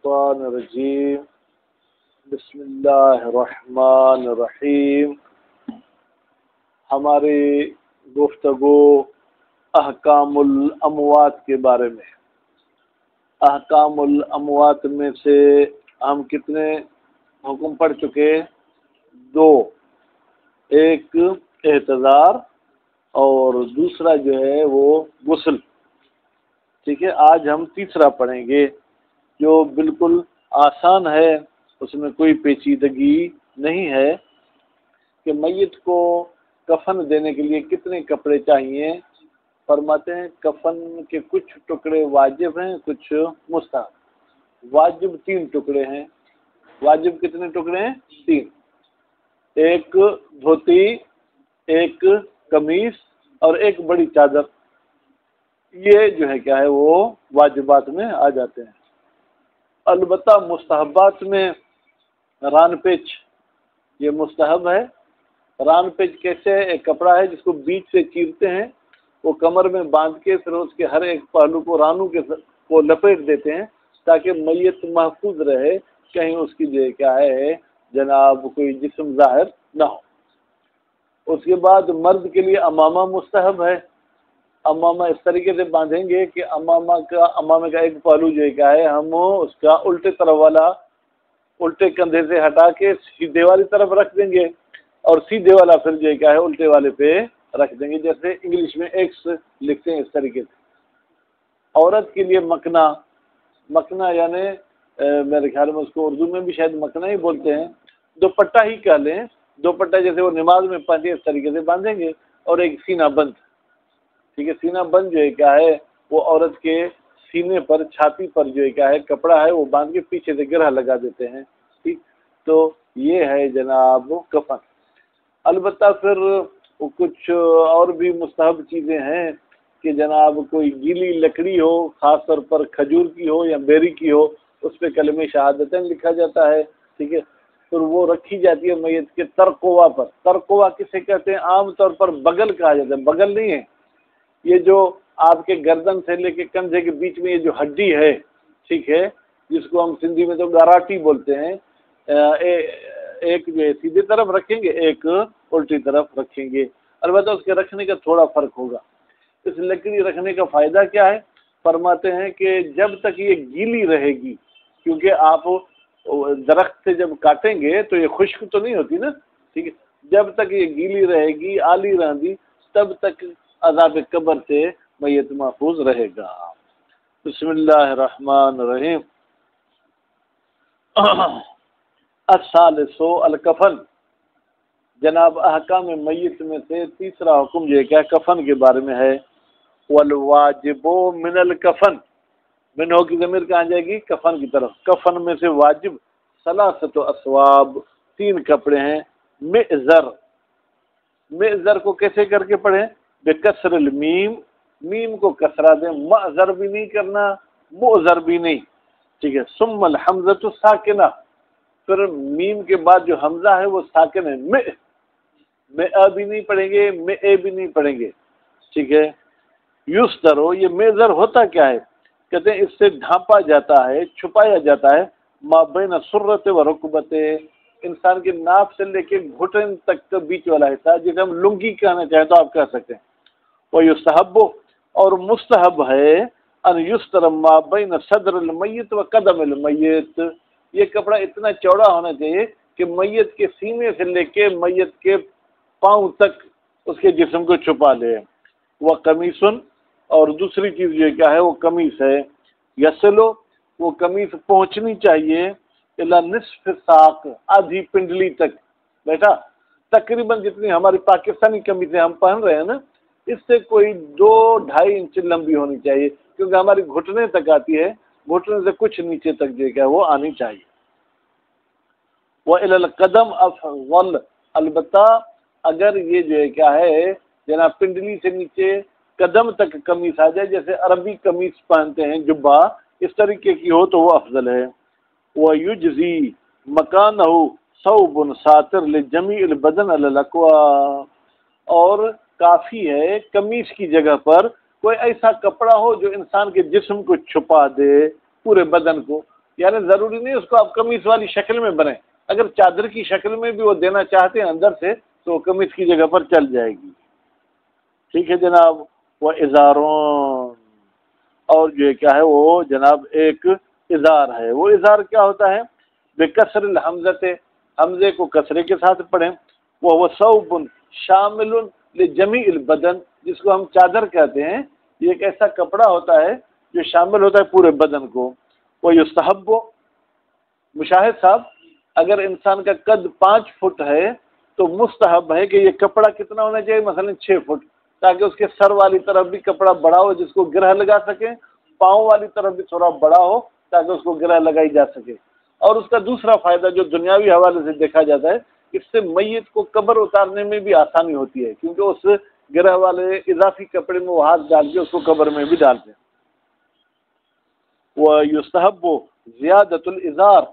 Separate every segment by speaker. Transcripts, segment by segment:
Speaker 1: الشیطان الرجیم بسم اللہ الرحمن الرحیم۔ ہماری گفتگو احکام الاموات کے بارے میں۔ احکام الاموات میں سے ہم کتنے حکم پڑھ چکے؟ دو، ایک احتضار اور دوسرا جو ہے وہ غسل۔ ٹھیک ہے، آج ہم تیسرا پڑھیں گے جو بالکل آسان ہے، اس میں کوئی پیچیدگی نہیں ہے کہ میت کو کفن دینے کے لیے کتنے کپڑے چاہیے۔ فرماتے ہیں کفن کے کچھ ٹکڑے واجب ہیں، کچھ مستحب۔ واجب 3 ٹکڑے ہیں۔ واجب کتنے ٹکڑے ہیں؟ 3۔ ایک دھوتی، ایک قمیص اور ایک بڑی چادر۔ یہ جو ہے کیا ہے وہ واجبات میں آ جاتے ہیں۔ البتہ مستحبات میں ران پیچ، یہ مستحب ہے۔ ران پیچ کیسے ہے؟ ایک کپڑا ہے جس کو بیچ سے چیرتے ہیں، وہ کمر میں باندھ کے پھر اس کے ہر ایک پہلو کو رانوں کے کو لپیٹ دیتے ہیں تاکہ میت محفوظ رہے، کہیں اس کی جو کیا ہے جناب کوئی جسم ظاہر نہ ہو۔ اس کے بعد مرد کے لیے امامہ مستحب ہے۔ امامہ اس طریقے سے باندھیں گے کہ امامہ کا ایک پہلو جو ہے کیا ہے ہم اس کا الٹے طرف والا الٹے کندھے سے ہٹا کے سیدھے والی طرف رکھ دیں گے اور سیدھے والا پھر جو ہے کیا ہے الٹے والے پہ رکھ دیں گے، جیسے انگلش میں ایکس لکھتے ہیں اس طریقے سے۔ عورت کے لیے مکنا یعنی میرے خیال میں اس کو اردو میں بھی شاید مکنا ہی بولتے ہیں، دوپٹہ ہی کہہ لیں، دوپٹہ جیسے وہ نماز میں پہنتے اس طریقے سے باندھیں گے، اور ایک سینہ بند۔ ٹھیک ہے، سینہ بند جو ہے کیا ہے وہ عورت کے سینے پر چھاتی پر جو ہے کیا ہے کپڑا ہے وہ باندھ کے پیچھے سے گرہ لگا دیتے ہیں۔ ٹھیک، تو یہ ہے جناب کفن۔ البتہ پھر کچھ اور بھی مستحب چیزیں ہیں کہ جناب کوئی گیلی لکڑی ہو، خاص طور پر کھجور کی ہو یا بیری کی ہو، اس پہ کلمہ شہادتین لکھا جاتا ہے۔ ٹھیک ہے، پھر وہ رکھی جاتی ہے میت کے ترقوا پر۔ ترقوا کسے کہتے ہیں؟ عام طور پر بغل کہا جاتا ہے، بغل نہیں ہے، یہ جو آپ کے گردن سے لے کے کندھے کے بیچ میں یہ جو ہڈی ہے، ٹھیک ہے، جس کو ہم سندھی میں تو گاراٹی بولتے ہیں، ایک جو ہے سیدھی طرف رکھیں گے، ایک الٹی طرف رکھیں گے۔ البتہ اس کے رکھنے کا تھوڑا فرق ہوگا۔ اس لکڑی رکھنے کا فائدہ کیا ہے؟ فرماتے ہیں کہ جب تک یہ گیلی رہے گی، کیونکہ آپ درخت سے جب کاٹیں گے تو یہ خشک تو نہیں ہوتی نا، ٹھیک ہے، جب تک یہ گیلی رہے گی، آلی رہندی، تب تک عذاب قبر سے میت محفوظ رہے گا۔ بسم اللہ الرحمن الرحیم۔ الثالث الکفن۔ جناب احکام میت میں سے تیسرا حکم جو ہے کیا کفن کے بارے میں ہے۔ والواجب من الکفن، من ہو کی ضمیر کہاں جائے گی؟ کفن کی طرف۔ کفن میں سے واجب ثلاثۃ اثواب، 3 کپڑے ہیں۔ مئزر، مئزر کو کیسے کر کے پڑھیں؟ بکسر المیم، میم کو کسرہ دیں، معذر بھی نہیں کرنا، معذر بھی نہیں، ٹھیک ہے۔ ثم الحمزۃ الساکنہ، پھر میم کے بعد جو حمزہ ہے وہ ساکن ہے۔ میں بھی نہیں پڑھیں گے، میں بھی نہیں پڑھیں گے، ٹھیک ہے۔ یسترو، یہ میزر ہوتا کیا ہے؟ کہتے ہیں اس سے ڈھانپا جاتا ہے، چھپایا جاتا ہے، ما بین سرۃ و رکبت، انسان کے ناف سے لے کے گھٹن تک کا بیچ والا حصہ، جسے ہم لنگی کہنا چاہیں تو آپ کہہ سکتے ہیں۔ وہ یستحب، اور مستحب ہے، ان یستر ما بین صدر المیت و قدم المیت، یہ کپڑا اتنا چوڑا ہونا چاہیے کہ میت کے سینے سے لے کے میت کے پاؤں تک اس کے جسم کو چھپا لے۔ وہ قمیصن، اور دوسری چیز یہ کیا ہے وہ قمیص ہے۔ یسلو، وہ قمیص پہنچنی چاہیے الی نصف ساق، آدھی پنڈلی تک۔ بیٹا تقریباً جتنی ہماری پاکستانی قمیصیں ہم پہن رہے ہیں نا، اس سے کوئی 2-2.5 انچ لمبی ہونی چاہیے، کیونکہ ہماری گھٹنے تک آتی ہے، گھٹنے سے کچھ نیچے تک جو ہے وہ آنی چاہیے۔ وہ الی القدم افضل، البتہ اگر یہ جو ہے کیا ہے جناب پنڈلی سے نیچے قدم تک قمیص آ جائے، جیسے عربی قمیص پہنتے ہیں جبہ، اس طریقے کی ہو تو وہ افضل ہے۔ وہ یجزی مکانہ ثوب ساتر لجمیع البدن علی الاکوا، اور کافی ہے قمیص کی جگہ پر کوئی ایسا کپڑا ہو جو انسان کے جسم کو چھپا دے، پورے بدن کو، یعنی ضروری نہیں اس کو آپ قمیص والی شکل میں بنیں، اگر چادر کی شکل میں بھی وہ دینا چاہتے ہیں اندر سے تو قمیص کی جگہ پر چل جائے گی. ٹھیک ہے جناب. وہ ازارون، اور جو ہے کیا ہے وہ جناب ایک ازار ہے. وہ ازار کیا ہوتا ہے؟ بکسر الحمزہ، حمزے کو کسرے کے ساتھ پڑھیں. وہ ثوب شامل لجمیع البدن، جس کو ہم چادر کہتے ہیں. یہ ایک ایسا کپڑا ہوتا ہے جو شامل ہوتا ہے پورے بدن کو. وہ یستحب، مشاہد صاحب، اگر انسان کا قد 5 فٹ ہے تو مستحب ہے کہ یہ کپڑا کتنا ہونا چاہیے؟ مثلا 6 فٹ، تاکہ اس کے سر والی طرف بھی کپڑا بڑا ہو جس کو گرہ لگا سکے، پاؤں والی طرف بھی تھوڑا بڑا ہو تاکہ اس کو گرہ لگائی جا سکے. اور اس کا دوسرا فائدہ جو دنیاوی حوالے سے دیکھا جاتا ہے، اس سے میت کو قبر اتارنے میں بھی آسانی ہوتی ہے، کیونکہ اس گرہ والے اضافی کپڑے میں وہ ہاتھ ڈال کے اس کو قبر میں بھی ڈالتے ہیں. وَيُسْتَحَبُّ زِيَادَةُ الْإِزَارِ،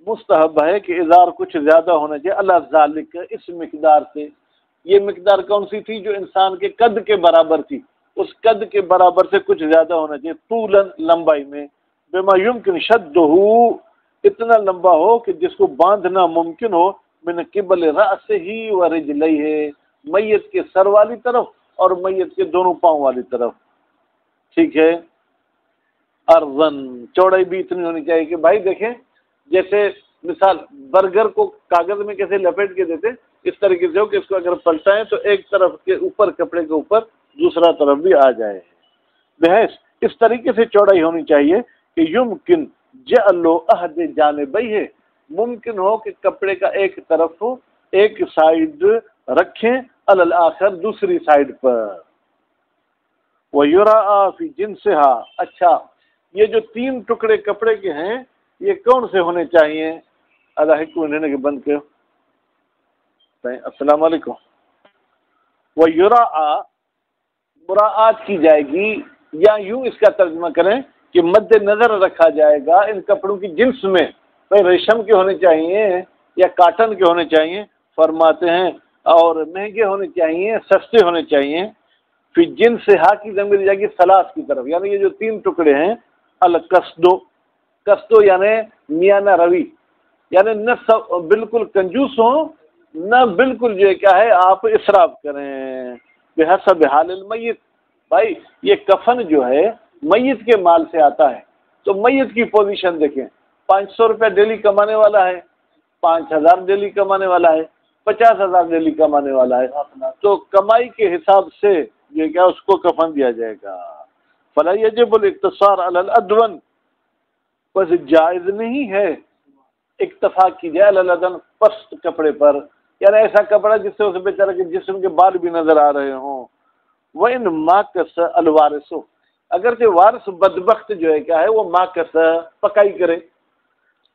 Speaker 1: مستحب ہے کہ ازار کچھ زیادہ ہونا چاہیے. اللہ ذالک، اس مقدار سے. یہ مقدار کون سی تھی؟ جو انسان کے قد کے برابر تھی، اس قد کے برابر سے کچھ زیادہ ہونا چاہیے. طولاً، لمبائی میں. بما يمكن شدہ، اتنا لمبا ہو کہ جس کو باندھنا ممکن ہو. من قبل رأسہ ورجلیہ، میت کے سر والی طرف اور میت کے دونوں پاؤں والی طرف. ٹھیک ہے. ارزن، چوڑائی بھی اتنی ہونی چاہیے کہ بھائی دیکھیں، جیسے مثال برگر کو کاغذ میں کیسے لپیٹ کے دیتے، اس طریقے سے ہو کہ اس کو اگر پلٹائیں تو ایک طرف کے اوپر، کپڑے کے اوپر دوسرا طرف بھی آ جائے. بحیث اس طریقے سے چوڑائی ہونی چاہیے کہ یمکن جعل احد جانبیہ، ممکن ہو کہ کپڑے کا ایک طرف، ایک سائیڈ رکھیں، علی الاخر، دوسری سائیڈ پر. وَيُرَاءَ فِي جِنسِهَا، اچھا یہ جو 3 ٹکڑے کپڑے کے ہیں یہ کون سے ہونے چاہیے؟ اللہ کو انہوں نے بند کیا. السلام علیکم. وَيُرَاءَ، مراعات کی جائے گی، یا یوں اس کا ترجمہ کریں کہ مد نظر رکھا جائے گا ان کپڑوں کی جنس میں. بھائی ریشم کے ہونے چاہیے یا کاٹن کے ہونے چاہیے؟ فرماتے ہیں اور مہنگے ہونے چاہیے، سستے ہونے چاہیے. پھر جن سے ہا کی ضمیر جائے گی سلاس کی طرف، یعنی یہ جو 3 ٹکڑے ہیں، القصدو، قصدو یعنی میانہ روی، یعنی نہ بالکل کنجوس ہوں، نہ بالکل جو ہے کیا ہے آپ اسراف کریں. بحسب حال المیت، بھائی یہ کفن جو ہے میت کے مال سے آتا ہے، تو میت کی پوزیشن دیکھیں. 500 روپے ڈیلی کمانے والا ہے، 5000 ڈیلی کمانے والا ہے، 50,000 ڈیلی کمانے والا ہے، تو کمائی کے حساب سے یہ کیا اس کو کفن دیا جائے گا. فلا یجب الاقتصار علی الادون، بس جائز نہیں ہے اکتفا کی جائے علی الادون، پست کپڑے پر، یعنی ایسا کپڑا جس سے اس بیچارے کے جسم کے بال بھی نظر آ رہے ہوں. وَإِن مَاكَسَ الْوَارِثُ، اگرچہ وارث بدبخت جو ہے کیا ہے وہ ماکس پکائی کرے،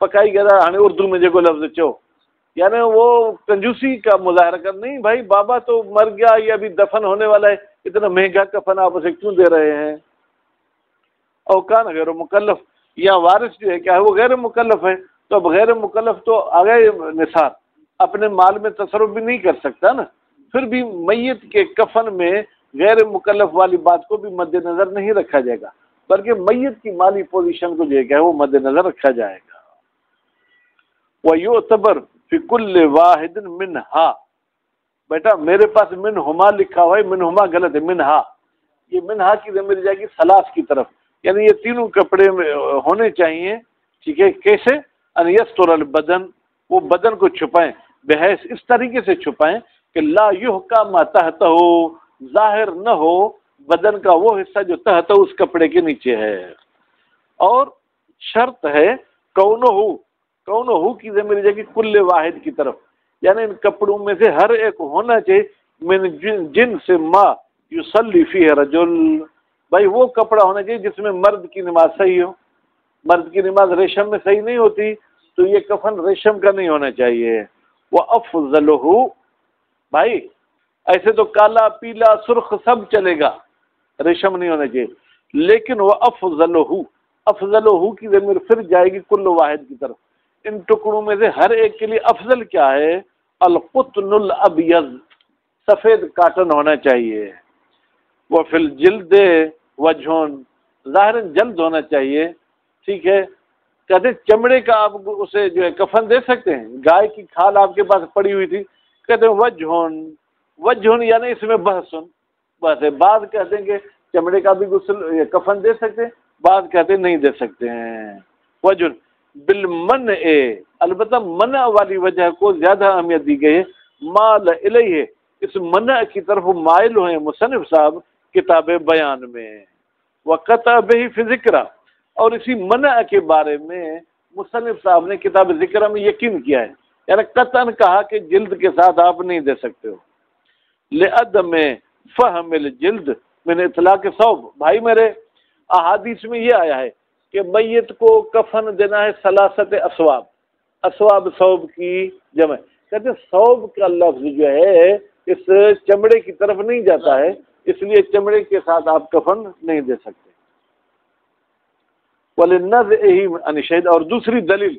Speaker 1: پکائی کرے ہاں اردو میں جو لفظ چو، یعنی وہ کنجوسی کا مظاہرہ کر. نہیں بھائی بابا تو مر گیا، یہ ابھی دفن ہونے والا ہے، اتنا مہنگا کفن آپ اسے کیوں دے رہے ہیں؟ اوکان غیر مکلف، یا وارث جو ہے کیا ہے وہ غیر مکلف ہے، تو اب غیر مکلف تو آگے نثار اپنے مال میں تصرف بھی نہیں کر سکتا نا. پھر بھی میت کے کفن میں غیر مکلف والی بات کو بھی مد نظر نہیں رکھا جائے گا، بلکہ میت کی مالی پوزیشن کو جو ہے کیا وہ مد نظر رکھا جائے گا. وَيُعْتَبَرْ فِي كُلِّ وَاحِدٍ مِّنْهَا، بیٹا میرے پاس منہما لکھا ہوا ہے، منہما غلط ہے، منہا، یہ منہا کی ضمیر جائے گی سلاس کی طرف، یعنی یہ تینوں کپڑے میں ہونے چاہیے. ٹھیک ہے. کیسے؟ ان یستر البدن، وہ بدن کو چھپائیں، بحیث اس طریقے سے چھپائیں کہ لا یحکا ما تحتہ، ظاہر نہ ہو بدن کا وہ حصہ جو تحت اس کپڑے کے نیچے ہے. اور شرط ہے کونہو کی ضمیر جائے گی کل واحد کی طرف، یعنی ان کپڑوں میں سے ہر ایک ہونا چاہیے من جن سے ما یصلی فیہ رجل، بھائی وہ کپڑا ہونا چاہیے جس میں مرد کی نماز صحیح ہو. مرد کی نماز ریشم میں صحیح نہیں ہوتی تو یہ کفن ریشم کا نہیں ہونا چاہیے. وہ افضلہ، بھائی ایسے تو کالا پیلا سرخ سب چلے گا، ریشم نہیں ہونا چاہیے. لیکن وہ افضلہ کی ضمیر پھر جائے گی کل واحد کی طرف. ان ٹکڑوں میں سے ہر ایک کے لیے افضل کیا ہے؟ القطن الابیض، سفید کاٹن ہونا چاہیے. وہ فی الجلد وجہن، ظاہر جلد ہونا چاہیے. ٹھیک ہے. کہتے ہیں چمڑے کا آپ اسے جو ہے کفن دے سکتے ہیں؟ گائے کی کھال آپ کے پاس پڑی ہوئی تھی، کہتے ہیں وجہن یعنی اس میں بحث ہے، بعض کہتے ہیں کہ چمڑے کا بھی غسل کفن دے سکتے ہیں، بعض کہتے ہیں نہیں دے سکتے ہیں۔ وجہن بالمنع، البتہ منع والی وجہ کو زیادہ اہمیت دی گئی ہے، مال الیہ، اس منع کی طرف مائل ہوئے مصنف صاحب کتاب بیان میں، وقطع بہ فی ذکرہ، اور اسی منع کے بارے میں مصنف صاحب نے کتاب ذکر میں یقین کیا ہے، یعنی قطعاً کہا کہ جلد کے ساتھ آپ نہیں دے سکتے ہو، لعدم فہم الجلد من اطلاق ثوب۔ بھائی میرے، احادیث میں یہ آیا ہے کہ میت کو کفن دینا ہے ثلاثت اسواب، اسواب ثوب کی جمع، کہتے ہیں ثوب کا لفظ جو ہے اس چمڑے کی طرف نہیں جاتا ہے، اس لیے چمڑے کے ساتھ آپ کفن نہیں دے سکتے۔ وَلِلنَّزْعِهِ عَنِ الشَّهِيدِ، اور دوسری دلیل،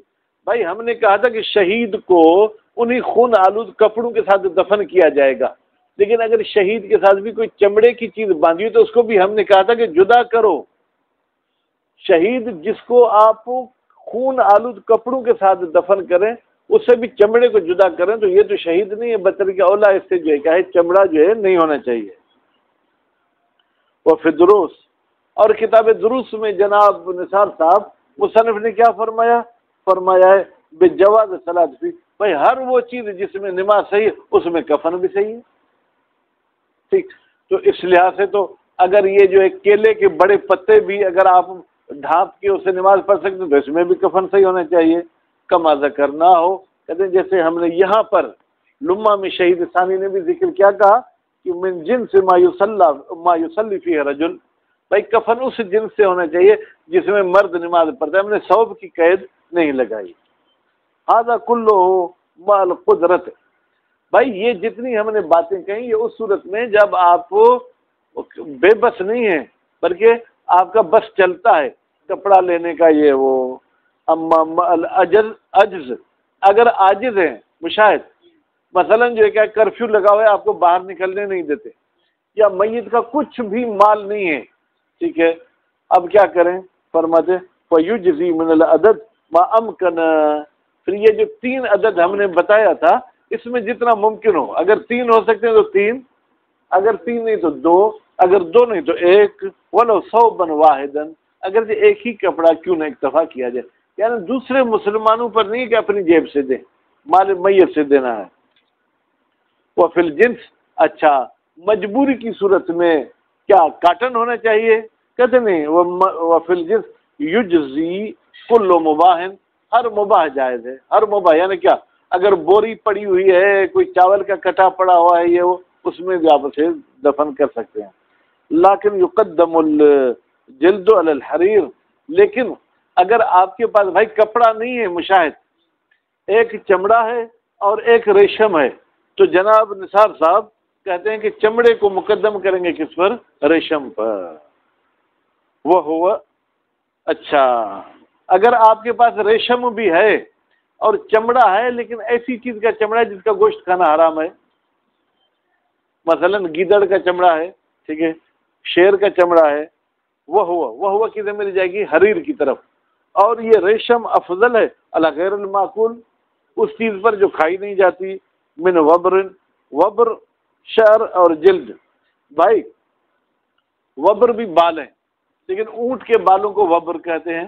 Speaker 1: بھائی ہم نے کہا تھا کہ شہید کو انہی خون آلود کپڑوں کے ساتھ دفن کیا جائے گا، لیکن اگر شہید کے ساتھ بھی کوئی چمڑے کی چیز باندھی ہو تو اس کو بھی ہم نے کہا تھا کہ جدا کرو۔ شہید جس کو آپ خون آلود کپڑوں کے ساتھ دفن کریں اس سے بھی چمڑے کو جدا کریں تو یہ تو شہید نہیں ہے، بطریقہ اولا اس سے جو ہے کیا ہے چمڑا جو ہے نہیں ہونا چاہیے۔ وفی دروس، اور کتاب دروس میں جناب نثار صاحب مصنف نے کیا فرمایا ہے بجواز صلاۃ فی، بھائی ہر وہ چیز جس میں نماز صحیح ہے اس میں کفن بھی صحیح ہے، ٹھیک۔ تو اس لحاظ سے تو اگر یہ جو ہے کیلے کے بڑے پتے بھی اگر آپ ڈھانپ کے اسے نماز پڑھ سکتے تو اس میں بھی کفن صحیح ہونا چاہیے، کما ذکر نہ ہو، کہتے ہیں جیسے ہم نے یہاں پر لمہ میں شہید ثانی نے بھی ذکر کیا کہا کہ من جنس ما یصلی فیہ رجل، بھائی کفن اس جنس سے ہونا چاہیے جس میں مرد نماز پڑھتا ہے، ہم نے ثوب کی قید نہیں لگائی۔ ھذا کلہ مع القدرت، بھائی یہ جتنی ہم نے باتیں کہیں یہ اس صورت میں جب آپ بے بس نہیں ہیں بلکہ آپ کا بس چلتا ہے کپڑا لینے کا یہ وہ، اما عجز، اگر عاجز ہیں مشاہد، مثلا جو ہے کیا کرفیو لگا ہوا ہے آپ کو باہر نکلنے نہیں دیتے، یا میت کا کچھ بھی مال نہیں ہے، ٹھیک ہے، اب کیا کریں؟ فرماتے فیجزی من العدد ما امکن، پھر یہ جو 3 عدد ہم نے بتایا تھا اس میں جتنا ممکن ہو، اگر 3 ہو سکتے ہیں تو 3، اگر 3 نہیں تو 2، اگر 2 نہیں تو 1، ولو ثوبا واحدا، اگر ایک ہی کپڑا کیوں نہ اکتفا کیا جائے، یعنی دوسرے مسلمانوں پر نہیں کہ اپنی جیب سے دیں، مال میت سے دینا ہے۔ وفی الجنس، اچھا مجبوری کی صورت میں کیا کاٹن ہونا چاہیے؟ کہتے نہیں، وفی الجنس یجزی کل مباح، ہر مباح جائز ہے، ہر مباح یعنی کیا، اگر بوری پڑی ہوئی ہے، کوئی چاول کا کٹا پڑا ہوا ہے یہ وہ، اس میں بھی آپ اسے دفن کر سکتے ہیں۔ لیکن یقدم الجلد علی الحریر، لیکن اگر آپ کے پاس بھائی کپڑا نہیں ہے مشاہد، ایک چمڑا ہے اور ایک ریشم ہے، تو جناب نثار صاحب کہتے ہیں کہ چمڑے کو مقدم کریں گے کس پر؟ ریشم پر۔ وہ ہوا، اچھا اگر آپ کے پاس ریشم بھی ہے اور چمڑا ہے لیکن ایسی چیز کا چمڑا ہے جس کا گوشت کھانا حرام ہے، مثلا گیدڑ کا چمڑا ہے، ٹھیک ہے، شیر کا چمڑا ہے، وہ ہوا کدھر مل جائے گی؟ حریر کی طرف، اور یہ ریشم افضل ہے علی غیر المعقول، اس چیز پر جو کھائی نہیں جاتی، من وبر شعر اور جلد، بھائی وبر بھی بال ہیں لیکن اونٹ کے بالوں کو وبر کہتے ہیں،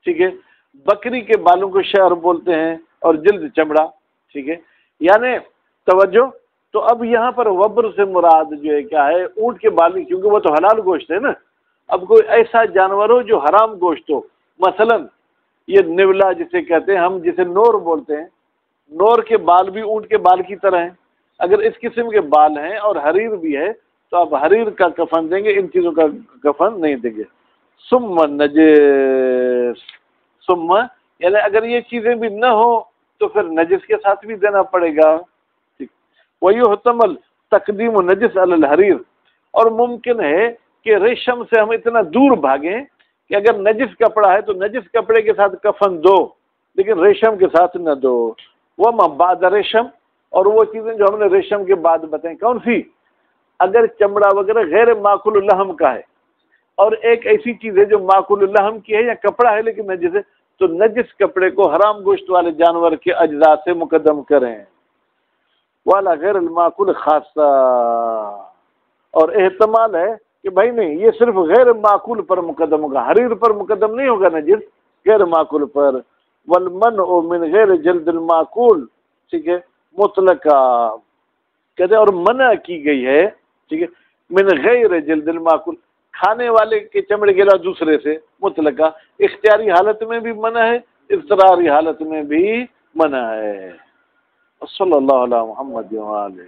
Speaker 1: ٹھیک ہے، بکری کے بالوں کو شعر بولتے ہیں اور جلد چمڑا، ٹھیک ہے، یعنی توجہ، تو اب یہاں پر وبر سے مراد جو ہے کیا ہے؟ اونٹ کے بال، کیونکہ وہ تو حلال گوشت ہے نا۔ اب کوئی ایسا جانور ہو جو حرام گوشت ہو، مثلا یہ نیولا جسے کہتے ہیں ہم، جسے نور بولتے ہیں، نور کے بال بھی اونٹ کے بال کی طرح ہیں، اگر اس قسم کے بال ہیں اور حریر بھی ہے تو آپ حریر کا کفن دیں گے، ان چیزوں کا کفن نہیں دیں گے۔ ثم نجس، ثم یعنی اگر یہ چیزیں بھی نہ ہو تو پھر نجس کے ساتھ بھی دینا پڑے گا، ٹھیک۔ وَيُحْتَمَلْ تقدیم نجس علی الحریر، اور ممکن ہے کہ ریشم سے ہم اتنا دور بھاگیں کہ اگر نجس کپڑا ہے تو نجس کپڑے کے ساتھ کفن دو لیکن ریشم کے ساتھ نہ دو۔ وَمَا بَعْدَ ریشم، اور وہ چیزیں جو ہم نے ریشم کے بعد بتائیں کون سی؟ اگر چمڑا وغیرہ غیر معقول اللحم کا ہے اور ایک ایسی چیز ہے جو معقول اللحم کی ہے یا کپڑا ہے لیکن نجس ہے، تو نجس کپڑے کو حرام گوشت والے جانور کے اجزاء سے مقدم کریں. والا غیر المعقول خاصہ، اور احتمال ہے کہ بھائی نہیں یہ صرف غیر معقول پر مقدم ہوگا، حریر پر مقدم نہیں ہوگا نجس، غیر معقول پر. والمنع من غیر جلد المعقول، ٹھیک ہے، مطلقہ کہتے ہیں، اور منع کی گئی ہے، ٹھیک ہے، من غیر جلد المعقول، کھانے والے کے چمڑے کے علاوہ دوسرے سے، مطلقہ، اختیاری حالت میں بھی منع ہے، اضطراری حالت میں بھی منع ہے. صلی اللہ علیہ محمد وآلہ